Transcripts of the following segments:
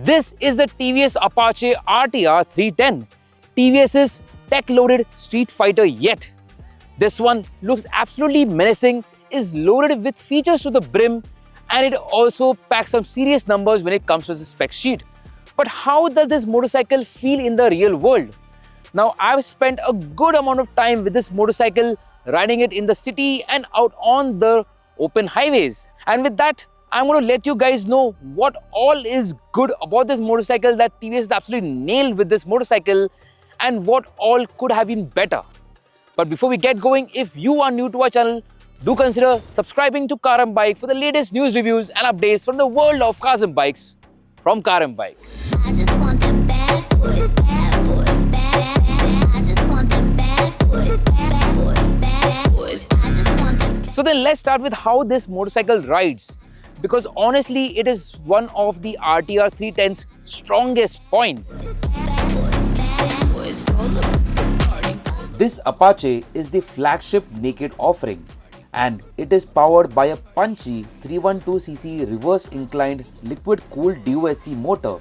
This is the TVS Apache RTR 310, TVS's tech-loaded street fighter yet. This one looks absolutely menacing, is loaded with features to the brim, and it also packs some serious numbers when it comes to the spec sheet. But how does this motorcycle feel in the real world? Now, I've spent a good amount of time with this motorcycle, riding it in the city and out on the open highways. And with that, I'm going to let you guys know what all is good about this motorcycle, that TVS is absolutely nailed with this motorcycle, and what all could have been better. But before we get going, if you are new to our channel, do consider subscribing to Car and Bike for the latest news, reviews and updates from the world of cars and bikes from Car and Bike. I just want them bad boys, bad boys, bad. I just want them bad boys, bad boys, bad boys. I just want them. So then let's start with how this motorcycle rides, because honestly it is one of the RTR 310's strongest points. This Apache is the flagship naked offering, and it is powered by a punchy 312cc reverse inclined liquid cooled DOSC motor,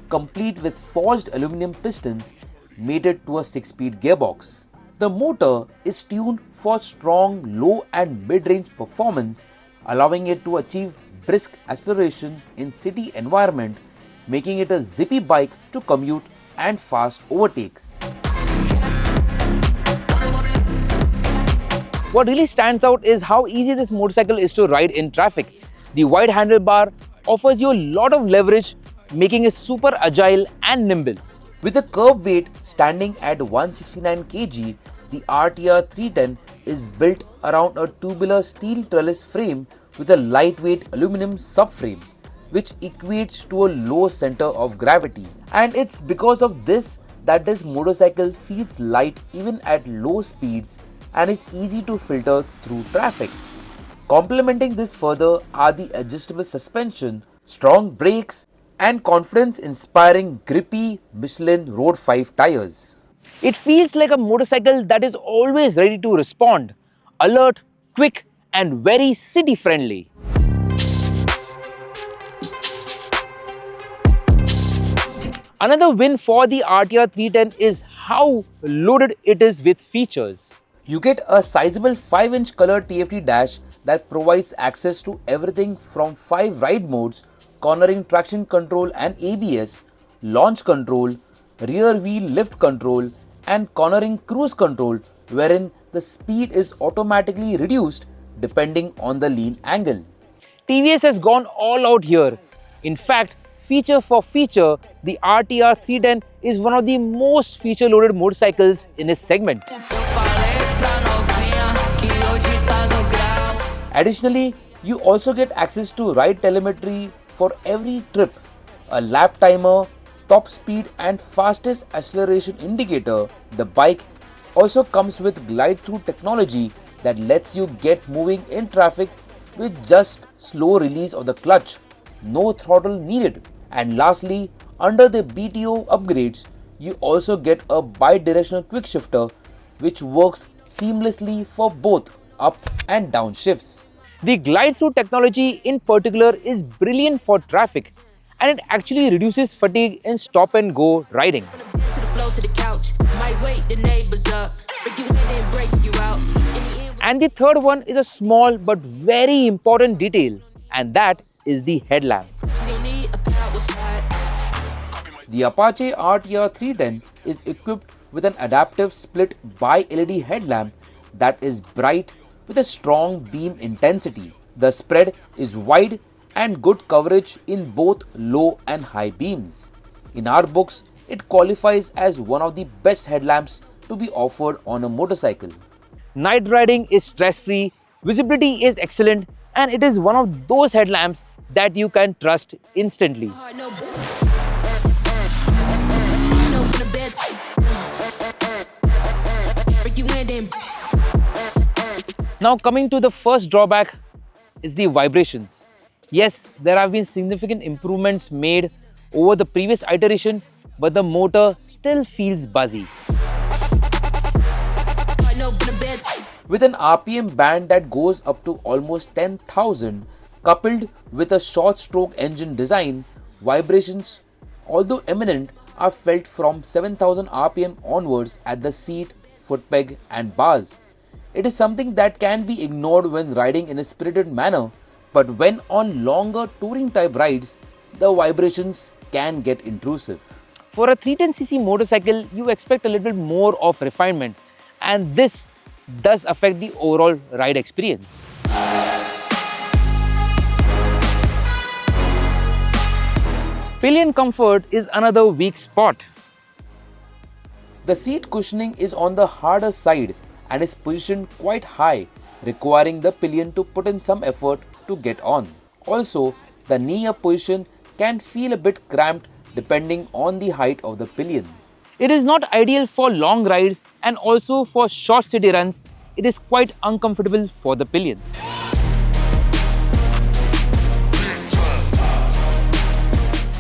complete with forged aluminum pistons mated to a 6-speed gearbox. The motor is tuned for strong low and mid-range performance, allowing it to achieve brisk acceleration in city environment, making it a zippy bike to commute and fast overtakes. What really stands out is how easy this motorcycle is to ride in traffic. The wide handlebar offers you a lot of leverage, making it super agile and nimble. With a curb weight standing at 169 kg, the RTR 310 is built around a tubular steel trellis frame with a lightweight aluminum subframe, which equates to a low center of gravity. And it's because of this that this motorcycle feels light even at low speeds and is easy to filter through traffic. Complementing this further are the adjustable suspension, strong brakes, and confidence-inspiring grippy Michelin Road 5 tires. It feels like a motorcycle that is always ready to respond, alert, quick, and very city-friendly. Another win for the RTR 310 is how loaded it is with features. You get a sizable 5-inch color TFT dash that provides access to everything from 5 ride modes, cornering traction control and ABS, launch control, rear wheel lift control, and cornering cruise control, wherein the speed is automatically reduced depending on the lean angle. TVS has gone all out here. In fact, feature for feature, the RTR 310 is one of the most feature-loaded motorcycles in its segment. Additionally, you also get access to ride telemetry for every trip, a lap timer, top speed and fastest acceleration indicator. The bike also comes with glide-through technology that lets you get moving in traffic with just slow release of the clutch, no throttle needed. And lastly, under the BTO upgrades, you also get a bi-directional quick shifter which works seamlessly for both up and down shifts. The glide-through technology in particular is brilliant for traffic, and it actually reduces fatigue in stop-and-go riding. And the third one is a small but very important detail, and that is the headlamp. The Apache RTR 310 is equipped with an adaptive split bi-LED headlamp that is bright with a strong beam intensity. The spread is wide and good coverage in both low and high beams. In our books, it qualifies as one of the best headlamps to be offered on a motorcycle. Night riding is stress-free, visibility is excellent, and it is one of those headlamps that you can trust instantly. Now coming to the first drawback is the vibrations. Yes, there have been significant improvements made over the previous iteration, but the motor still feels buzzy. With an RPM band that goes up to almost 10,000, coupled with a short stroke engine design, vibrations although eminent, are felt from 7000 rpm onwards at the seat, foot peg and bars. It is something that can be ignored when riding in a spirited manner, but when on longer touring type rides, the vibrations can get intrusive. For a 310cc motorcycle, you expect a little bit more of refinement, and this does affect the overall ride experience. Pillion comfort is another weak spot. The seat cushioning is on the harder side and is positioned quite high, requiring the pillion to put in some effort to get on. Also, the knee-up position can feel a bit cramped depending on the height of the pillion. It is not ideal for long rides, and also for short city runs, it is quite uncomfortable for the pillion.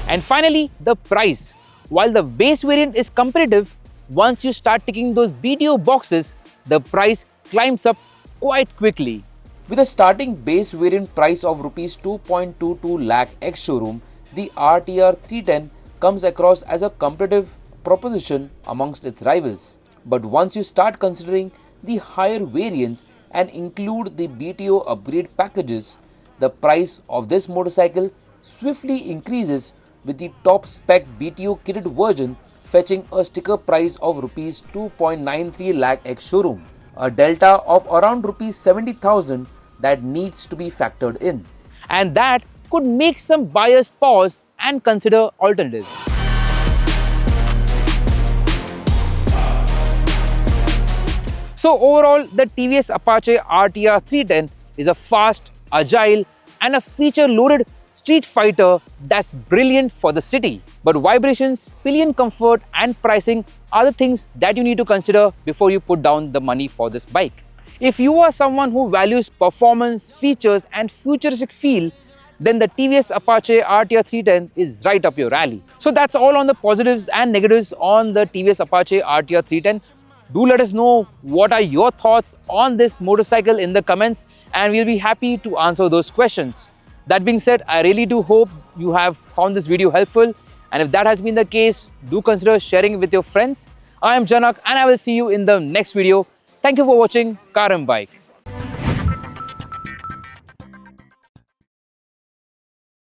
And finally, the price. While the base variant is competitive, once you start ticking those BTO boxes, the price climbs up quite quickly. With a starting base variant price of Rs 2.22 lakh ex-showroom, the RTR 310 comes across as a competitive proposition amongst its rivals. But once you start considering the higher variants and include the BTO upgrade packages, the price of this motorcycle swiftly increases, with the top spec BTO kitted version fetching a sticker price of Rs 2.93 lakh ex-showroom, a delta of around Rs 70,000 that needs to be factored in. And that could make some buyers pause and consider alternatives. So overall, the TVS Apache RTR 310 is a fast, agile and a feature-loaded street fighter that's brilliant for the city. But vibrations, pillion comfort and pricing are the things that you need to consider before you put down the money for this bike. If you are someone who values performance, features and futuristic feel, then the TVS Apache RTR 310 is right up your alley. So that's all on the positives and negatives on the TVS Apache RTR 310. Do let us know what are your thoughts on this motorcycle in the comments, and we'll be happy to answer those questions. That being said, I really do hope you have found this video helpful, and if that has been the case, do consider sharing it with your friends. I am Janak and I will see you in the next video. Thank you for watching Car and Bike.